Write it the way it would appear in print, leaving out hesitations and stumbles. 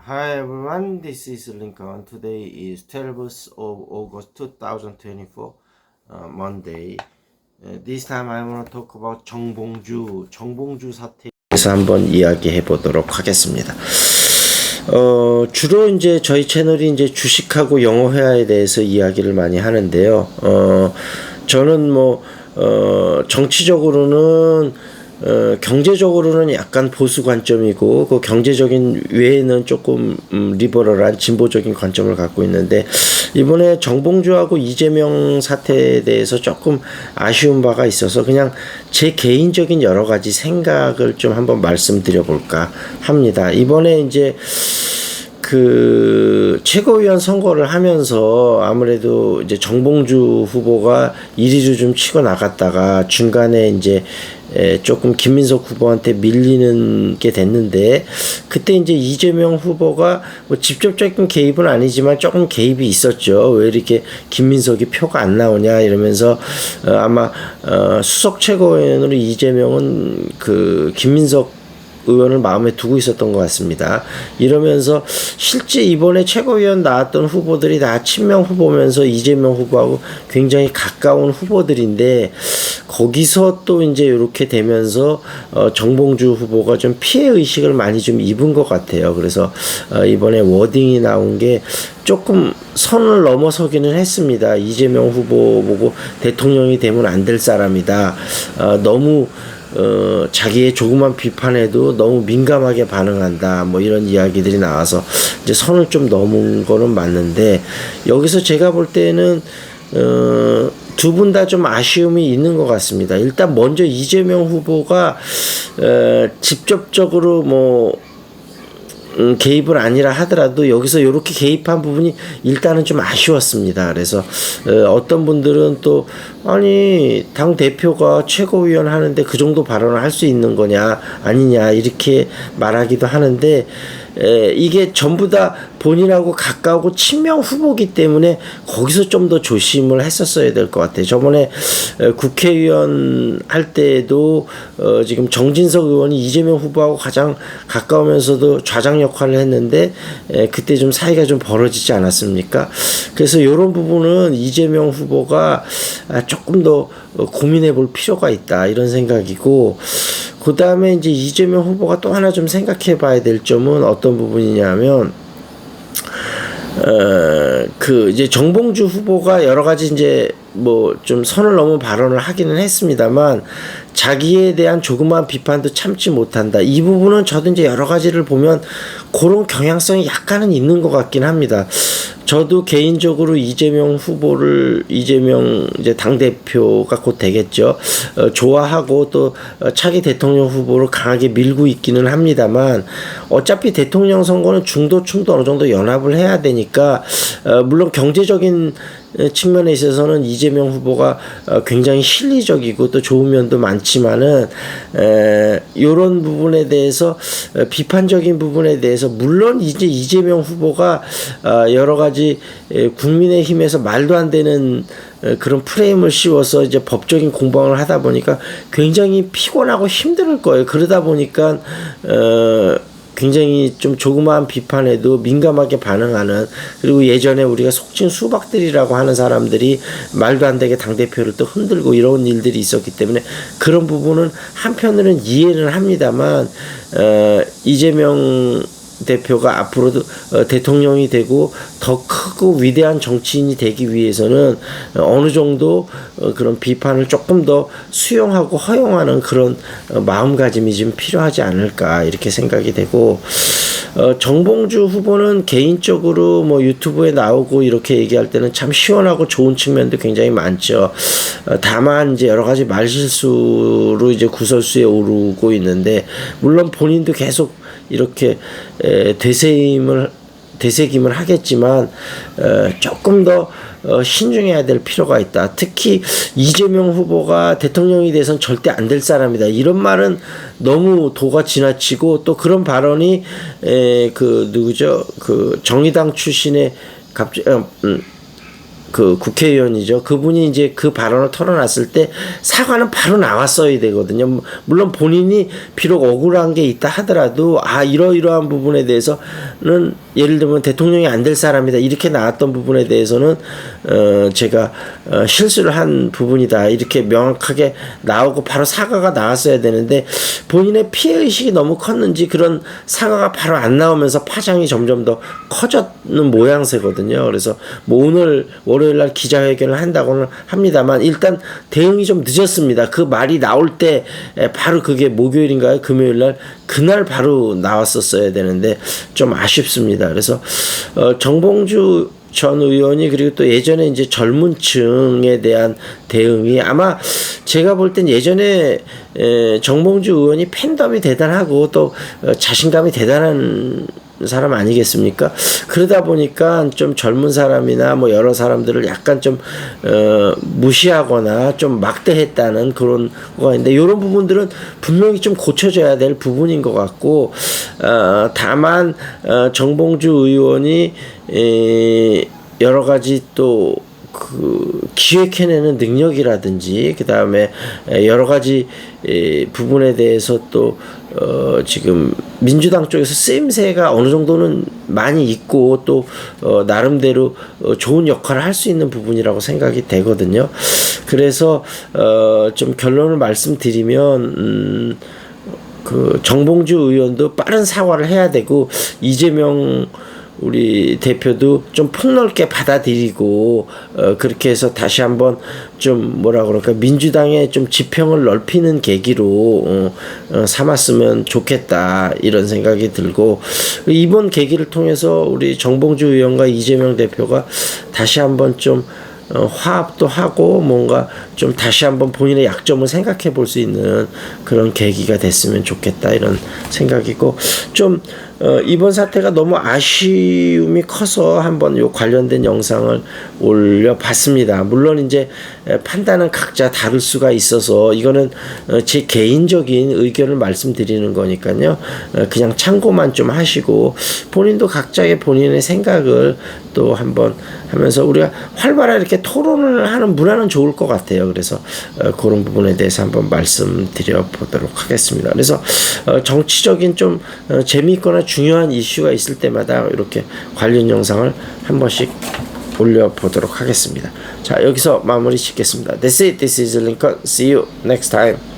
Hi everyone, this is Lincoln. Today is 12th of August 2024, Monday. This time I want to talk about 정봉주 사태에서 한번 이야기해 보도록 하겠습니다. 주로 이제 저희 채널이 이제 주식하고 영어 회화에 대해서 이야기를 많이 하는데요. 저는 정치적으로는 경제적으로는 약간 보수 관점이고 그 경제적인 외에는 조금 리버럴한 진보적인 관점을 갖고 있는데, 이번에 정봉주하고 이재명 사태에 대해서 조금 아쉬운 바가 있어서 그냥 제 개인적인 여러 가지 생각을 좀 한번 말씀드려 볼까 합니다. 이번에 이제 최고위원 선거를 하면서 아무래도 이제 정봉주 후보가 1위로 좀 치고 나갔다가 중간에 이제 조금 김민석 후보한테 밀리는 게 됐는데, 그때 이제 이재명 후보가 직접적인 개입은 아니지만 조금 개입이 있었죠. 왜 이렇게 김민석이 표가 안 나오냐 이러면서 아마 수석 최고위원으로 이재명은 김민석 의원을 마음에 두고 있었던 것 같습니다. 이러면서 실제 이번에 최고위원 나왔던 후보들이 다 친명 후보면서 이재명 후보하고 굉장히 가까운 후보들인데, 거기서 또 이제 이렇게 되면서 정봉주 후보가 좀 피해 의식을 많이 좀 입은 것 같아요. 그래서 이번에 워딩이 나온 게 조금 선을 넘어서기는 했습니다. 이재명 후보 보고 대통령이 되면 안 될 사람이다. 너무 자기의 조그만 비판에도 너무 민감하게 반응한다. 이런 이야기들이 나와서 이제 선을 좀 넘은 거는 맞는데, 여기서 제가 볼 때는 두 분 다 좀 아쉬움이 있는 것 같습니다. 일단 먼저 이재명 후보가 직접적으로 개입은 아니라 하더라도 여기서 이렇게 개입한 부분이 일단은 좀 아쉬웠습니다. 그래서 어떤 분들은 또 아니 당 대표가 최고위원 하는데 그 정도 발언을 할 수 있는 거냐 아니냐 이렇게 말하기도 하는데, 이게 전부 다 본인하고 가까우고 친명 후보기 때문에 거기서 좀 더 조심을 했었어야 될 것 같아요. 저번에 국회의원 할 때도 지금 정진석 의원이 이재명 후보하고 가장 가까우면서도 좌장 역할을 했는데 그때 좀 사이가 좀 벌어지지 않았습니까? 그래서 이런 부분은 이재명 후보가 조금 더 고민해 볼 필요가 있다 이런 생각이고, 그 다음에 이제 이재명 후보가 또 하나 좀 생각해 봐야 될 점은 어떤 부분이냐면, 이제 정봉주 후보가 여러 가지 이제 좀 선을 넘은 발언을 하기는 했습니다만, 자기에 대한 조그마한 비판도 참지 못한다. 이 부분은 저도 이제 여러 가지를 보면 그런 경향성이 약간은 있는 것 같긴 합니다. 저도 개인적으로 이재명 이제 당대표가 곧 되겠죠. 좋아하고 또 차기 대통령 후보로 강하게 밀고 있기는 합니다만, 어차피 대통령 선거는 중도층도 어느 정도 연합을 해야 되니까, 물론 경제적인 측면에 있어서는 이재명 후보가 굉장히 실리적이고 또 좋은 면도 많지만은, 이런 부분에 대해서 비판적인 부분에 대해서 물론 이제 이재명 후보가 여러 가지 국민의힘에서 말도 안 되는 그런 프레임을 씌워서 이제 법적인 공방을 하다 보니까 굉장히 피곤하고 힘들 거예요. 그러다 보니까 굉장히 좀 조그마한 비판에도 민감하게 반응하는, 그리고 예전에 우리가 속칭 수박들이라고 하는 사람들이 말도 안 되게 당대표를 또 흔들고 이런 일들이 있었기 때문에 그런 부분은 한편으로는 이해는 합니다만, 이재명 대표가 앞으로도 대통령이 되고 더 크고 위대한 정치인이 되기 위해서는 어느 정도 그런 비판을 조금 더 수용하고 허용하는 그런 마음가짐이 좀 필요하지 않을까 이렇게 생각이 되고, 정봉주 후보는 개인적으로 유튜브에 나오고 이렇게 얘기할 때는 참 시원하고 좋은 측면도 굉장히 많죠. 다만 이제 여러 가지 말실수로 이제 구설수에 오르고 있는데, 물론 본인도 계속 이렇게 되새김을 하겠지만 조금 더 신중해야 될 필요가 있다. 특히 이재명 후보가 대통령이 돼서는 절대 안 될 사람이다. 이런 말은 너무 도가 지나치고, 또 그런 발언이 누구죠? 정의당 출신의 그 국회의원이죠. 그분이 이제 그 발언을 털어놨을 때 사과는 바로 나왔어야 되거든요. 물론 본인이 비록 억울한 게 있다 하더라도 이러이러한 부분에 대해서는 예를 들면 대통령이 안 될 사람이다 이렇게 나왔던 부분에 대해서는 제가 실수를 한 부분이다 이렇게 명확하게 나오고 바로 사과가 나왔어야 되는데 본인의 피해의식이 너무 컸는지 그런 사과가 바로 안 나오면서 파장이 점점 더 커졌는 모양새거든요. 그래서 뭐 오늘 월요일날 기자회견을 한다고는 합니다만 일단 대응이 좀 늦었습니다. 그 말이 나올 때 바로 그게 목요일인가요? 금요일날 그날 바로 나왔었어야 되는데 좀 아쉽습니다. 그래서 정봉주 전 의원이 그리고 또 예전에 이제 젊은 층에 대한 대응이 아마 제가 볼 땐 예전에 정봉주 의원이 팬덤이 대단하고 또 자신감이 대단한 사람 아니겠습니까? 그러다 보니까 좀 젊은 사람이나 뭐 여러 사람들을 약간 좀 무시하거나 좀 막대했다는 그런 거가 있는데 이런 부분들은 분명히 좀 고쳐져야 될 부분인 것 같고 다만 정봉주 의원이 여러 가지 또 그 기획해내는 능력이라든지 그 다음에 여러 가지 부분에 대해서 또 지금 민주당 쪽에서 쓰임새가 어느 정도는 많이 있고 또 나름대로 좋은 역할을 할 수 있는 부분이라고 생각이 되거든요. 그래서 좀 결론을 말씀드리면 그 정봉주 의원도 빠른 사과를 해야 되고 이재명 우리 대표도 좀 폭넓게 받아들이고 그렇게 해서 다시 한번 좀 뭐라 그럴까 민주당의 좀 지평을 넓히는 계기로 삼았으면 좋겠다 이런 생각이 들고 이번 계기를 통해서 우리 정봉주 의원과 이재명 대표가 다시 한번 좀 화합도 하고 뭔가 좀 다시 한번 본인의 약점을 생각해 볼 수 있는 그런 계기가 됐으면 좋겠다 이런 생각이고 좀 이번 사태가 너무 아쉬움이 커서 한번 요 관련된 영상을 올려봤습니다. 물론 이제 판단은 각자 다를 수가 있어서 이거는 제 개인적인 의견을 말씀드리는 거니까요. 그냥 참고만 좀 하시고 본인도 각자의 본인의 생각을 또 한번 하면서 우리가 활발하게 이렇게 토론을 하는 문화는 좋을 것 같아요. 그래서 그런 부분에 대해서 한번 말씀드려 보도록 하겠습니다. 그래서 정치적인 좀 재미있거나 중요한 이슈가 있을 때마다 이렇게 관련 영상을 한 번씩 올려보도록 하겠습니다. 자, 여기서 마무리 짓겠습니다. That's it. This is Lincoln. See you next time.